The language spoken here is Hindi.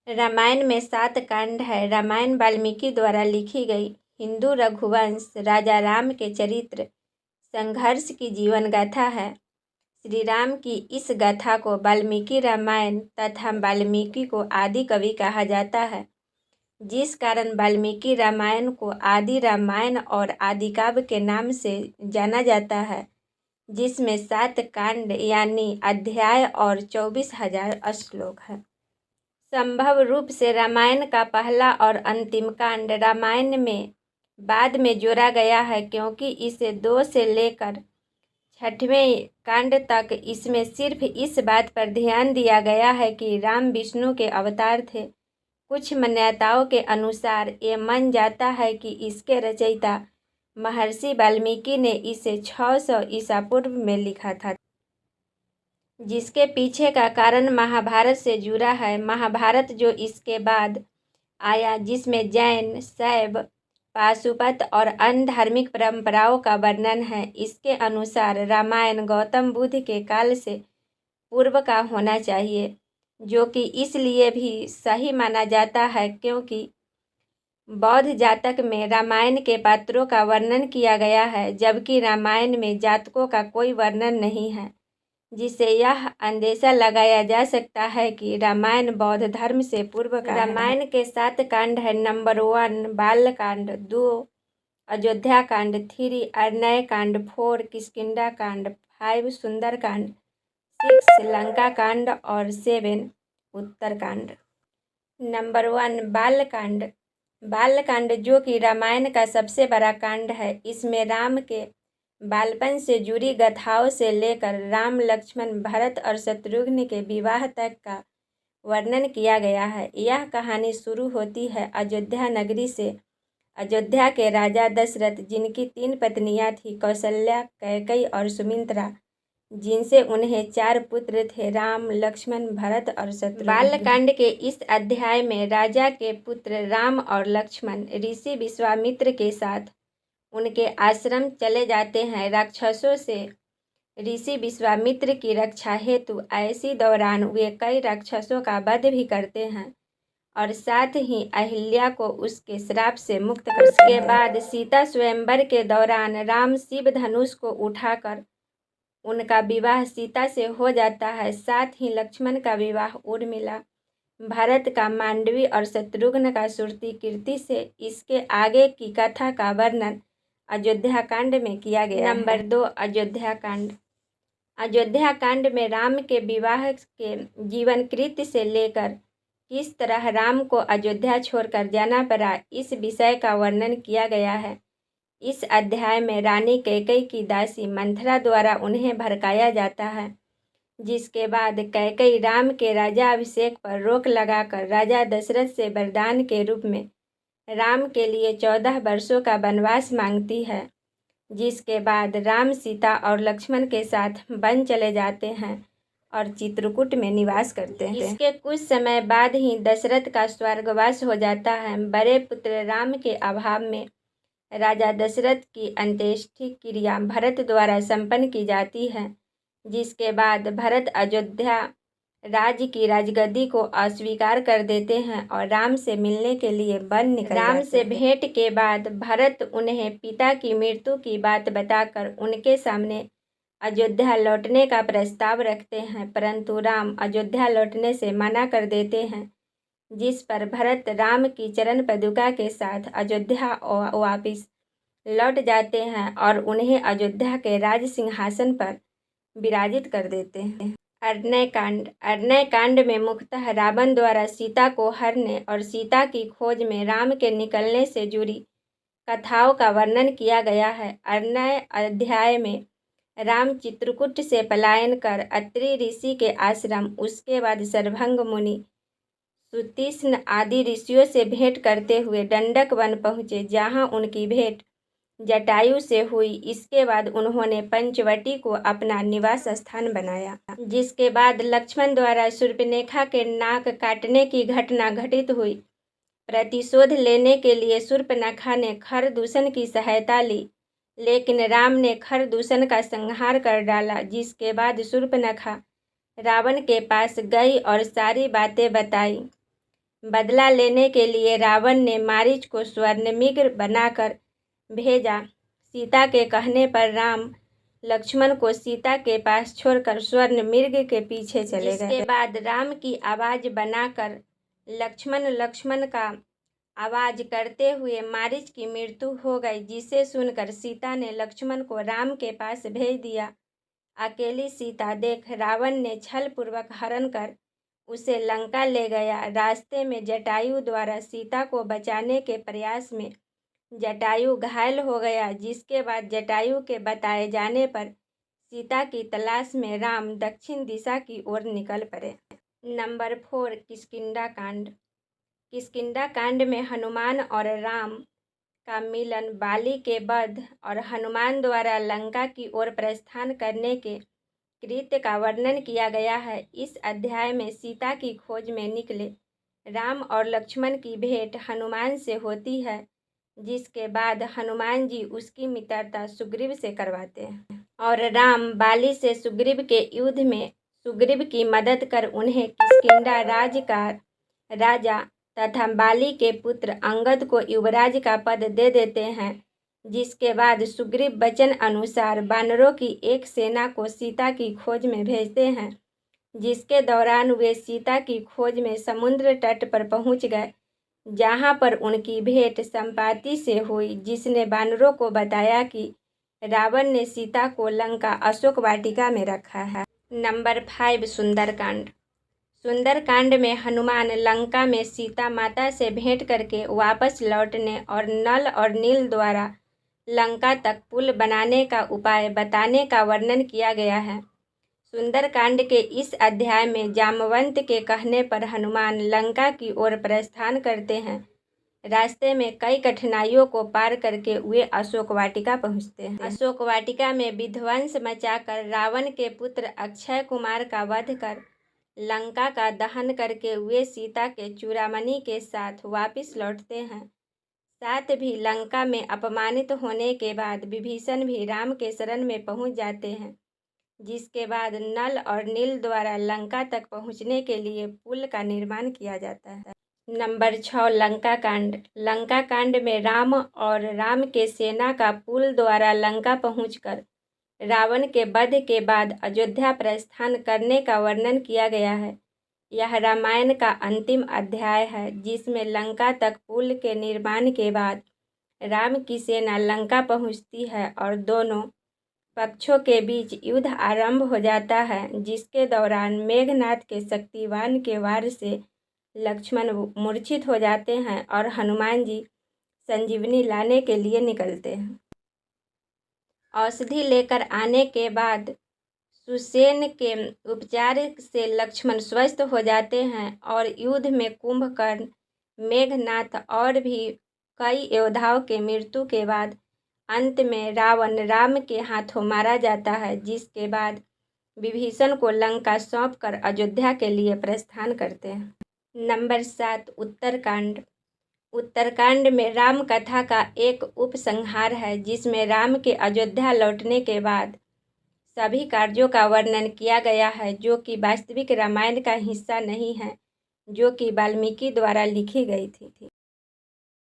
रामायण में 7 कांड है। रामायण वाल्मीकि द्वारा लिखी गई हिंदू रघुवंश राजा राम के चरित्र संघर्ष की जीवन गाथा है। श्री राम की इस गाथा को वाल्मीकि रामायण तथा वाल्मीकि को आदि कवि कहा जाता है, जिस कारण वाल्मीकि रामायण को आदि रामायण और आदिकाव्य के नाम से जाना जाता है, जिसमें 7 कांड यानी अध्याय और 24,000 श्लोक हैं। संभव रूप से रामायण का पहला और अंतिम कांड रामायण में बाद में जोड़ा गया है, क्योंकि इसे 2 से लेकर 6वें कांड तक इसमें सिर्फ इस बात पर ध्यान दिया गया है कि राम विष्णु के अवतार थे। कुछ मान्यताओं के अनुसार ये मन जाता है कि इसके रचयिता महर्षि वाल्मीकि ने इसे 600 ईसा पूर्व में लिखा था, जिसके पीछे का कारण महाभारत से जुड़ा है। महाभारत जो इसके बाद आया, जिसमें जैन, शैव, पाशुपत और अन्य धार्मिक परंपराओं का वर्णन है। इसके अनुसार रामायण गौतम बुद्ध के काल से पूर्व का होना चाहिए, जो कि इसलिए भी सही माना जाता है क्योंकि बौद्ध जातक में रामायण के पात्रों का वर्णन किया गया है, जबकि रामायण में जातकों का कोई वर्णन नहीं है, जिससे यह अंदेशा लगाया जा सकता है कि रामायण बौद्ध धर्म से पूर्व का रामायण के 7 कांड है। नंबर 1 बालकांड, 2 अयोध्या कांड, 3 अरण्य कांड, 4 किष्किंधा कांड, 5 सुंदरकांड, 6 लंका कांड और 7 उत्तरकांड। नंबर 1 बालकांड। बालकांड जो कि रामायण का सबसे बड़ा कांड है। इसमें राम के बालपन से जुड़ी गाथाओं से लेकर राम, लक्ष्मण, भरत और शत्रुघ्न के विवाह तक का वर्णन किया गया है। यह कहानी शुरू होती है अयोध्या नगरी से। अयोध्या के राजा दशरथ, जिनकी 3 पत्नियां थीं, कौशल्या, कैकेयी और सुमित्रा, जिनसे उन्हें 4 पुत्र थे, राम, लक्ष्मण, भरत और शत्रुघ्न। बालकांड के इस अध्याय में राजा के पुत्र राम और लक्ष्मण ऋषि विश्वामित्र के साथ उनके आश्रम चले जाते हैं। राक्षसों से ऋषि विश्वामित्र की रक्षा हेतु ऐसी दौरान वे कई राक्षसों का वध भी करते हैं और साथ ही अहिल्या को उसके श्राप से मुक्त करते हैं। उसके बाद सीता स्वयंवर के दौरान राम शिव धनुष को उठाकर उनका विवाह सीता से हो जाता है। साथ ही लक्ष्मण का विवाह उर्मिला, भरत का मांडवी और शत्रुघ्न का श्रुतिकीर्ति से। इसके आगे की कथा का वर्णन अयोध्या कांड में किया गया है। नंबर 2 अयोध्या कांड। अयोध्या कांड में राम के विवाह के जीवन कृत्य से लेकर किस तरह राम को अयोध्या छोड़कर जाना पड़ा, इस विषय का वर्णन किया गया है। इस अध्याय में रानी कैकेयी की दासी मंथरा द्वारा उन्हें भड़काया जाता है, जिसके बाद कैकेयी राम के राज्याभिषेक पर रोक लगाकर राजा दशरथ से वरदान के रूप में राम के लिए 14 वर्षों का वनवास मांगती है, जिसके बाद राम, सीता और लक्ष्मण के साथ वन चले जाते हैं और चित्रकूट में निवास करते हैं। इसके कुछ समय बाद ही दशरथ का स्वर्गवास हो जाता है। बड़े पुत्र राम के अभाव में राजा दशरथ की अंत्येष्टि क्रिया भरत द्वारा संपन्न की जाती है, जिसके बाद भरत अयोध्या राज्य की राजगद्दी को अस्वीकार कर देते हैं और राम से मिलने के लिए वन निकल राम से भेंट के बाद भरत उन्हें पिता की मृत्यु की बात बताकर उनके सामने अयोध्या लौटने का प्रस्ताव रखते हैं, परंतु राम अयोध्या लौटने से मना कर देते हैं, जिस पर भरत राम की चरण पादुका के साथ अयोध्या वापिस लौट जाते हैं और उन्हें अयोध्या के राज सिंहासन पर विराजित कर देते हैं। अरण्य कांड। अरण्य कांड में मुख्यतः रावण द्वारा सीता को हरने और सीता की खोज में राम के निकलने से जुड़ी कथाओं का वर्णन किया गया है। अरण्य अध्याय में राम चित्रकूट से पलायन कर अत्रि ऋषि के आश्रम, उसके बाद सर्वभंग मुनि, सुतीक्ष्ण आदि ऋषियों से भेंट करते हुए दंडक वन पहुँचे, जहाँ उनकी भेंट जटायु से हुई। इसके बाद उन्होंने पंचवटी को अपना निवास स्थान बनाया, जिसके बाद लक्ष्मण द्वारा शूर्पणखा के नाक काटने की घटना घटित हुई। प्रतिशोध लेने के लिए शूर्पणखा ने खरदूषण की सहायता ली, लेकिन राम ने खरदूषण का संहार कर डाला, जिसके बाद शूर्पणखा रावण के पास गई और सारी बातें बताई। बदला लेने के लिए रावण ने मारीच को स्वर्णमृग बनाकर भेजा। सीता के कहने पर राम लक्ष्मण को सीता के पास छोड़कर स्वर्णमृग के पीछे चले गए। इसके बाद राम की आवाज़ बनाकर लक्ष्मण का आवाज़ करते हुए मारीच की मृत्यु हो गई, जिसे सुनकर सीता ने लक्ष्मण को राम के पास भेज दिया। अकेली सीता देख रावण ने छलपूर्वक हरण कर उसे लंका ले गया। रास्ते में जटायु द्वारा सीता को बचाने के प्रयास में जटायु घायल हो गया, जिसके बाद जटायु के बताए जाने पर सीता की तलाश में राम दक्षिण दिशा की ओर निकल पड़े। नंबर 4, किष्किंधा कांड। किष्किंधा कांड में हनुमान और राम का मिलन, बाली के वध और हनुमान द्वारा लंका की ओर प्रस्थान करने के कृत्य का वर्णन किया गया है। इस अध्याय में सीता की खोज में निकले राम और लक्ष्मण की भेंट हनुमान से होती है, जिसके बाद हनुमान जी उसकी मित्रता सुग्रीव से करवाते हैं और राम बाली से सुग्रीव के युद्ध में सुग्रीव की मदद कर उन्हें किष्किंधा राज का राजा तथा बाली के पुत्र अंगद को युवराज का पद दे देते हैं। जिसके बाद सुग्रीव वचन अनुसार वानरों की एक सेना को सीता की खोज में भेजते हैं, जिसके दौरान वे सीता की खोज में समुद्र तट पर पहुंच गए, जहां पर उनकी भेंट संपाति से हुई, जिसने वानरों को बताया कि रावण ने सीता को लंका अशोक वाटिका में रखा है। नंबर 5, सुंदरकांड। सुंदरकांड में हनुमान लंका में सीता माता से भेंट करके वापस लौटने और नल और नील द्वारा लंका तक पुल बनाने का उपाय बताने का वर्णन किया गया है। सुंदरकांड के इस अध्याय में जामवंत के कहने पर हनुमान लंका की ओर प्रस्थान करते हैं। रास्ते में कई कठिनाइयों को पार करके वे अशोक वाटिका पहुंचते हैं। अशोक वाटिका में विध्वंस मचाकर रावण के पुत्र अक्षय कुमार का वध कर लंका का दहन करके वे सीता के चूड़ामणि के साथ वापस लौटते हैं। साथ भी लंका में अपमानित होने के बाद विभीषण भी राम के शरण में पहुंच जाते हैं, जिसके बाद नल और नील द्वारा लंका तक पहुंचने के लिए पुल का निर्माण किया जाता है। नंबर 6, लंका कांड। लंका कांड में राम और राम के सेना का पुल द्वारा लंका पहुंचकर रावण के वध के बाद अयोध्या प्रस्थान करने का वर्णन किया गया है। यह रामायण का अंतिम अध्याय है, जिसमें लंका तक पुल के निर्माण के बाद राम की सेना लंका पहुंचती है और दोनों पक्षों के बीच युद्ध आरंभ हो जाता है, जिसके दौरान मेघनाद के शक्तिवान के वार से लक्ष्मण मूर्छित हो जाते हैं और हनुमान जी संजीवनी लाने के लिए निकलते हैं। औषधि लेकर आने के बाद सुसेन के उपचार से लक्ष्मण स्वस्थ हो जाते हैं और युद्ध में कुंभकर्ण, मेघनाद और भी कई योद्धाओं के मृत्यु के बाद अंत में रावण राम के हाथों मारा जाता है, जिसके बाद विभीषण को लंका सौंपकर अयोध्या के लिए प्रस्थान करते हैं। नंबर 7, उत्तरकांड। उत्तरकांड में राम कथा का एक उपसंहार है, जिसमें राम के अयोध्या लौटने के बाद सभी कार्यों का वर्णन किया गया है, जो कि वास्तविक रामायण का हिस्सा नहीं है, जो कि वाल्मीकि द्वारा लिखी गई थी।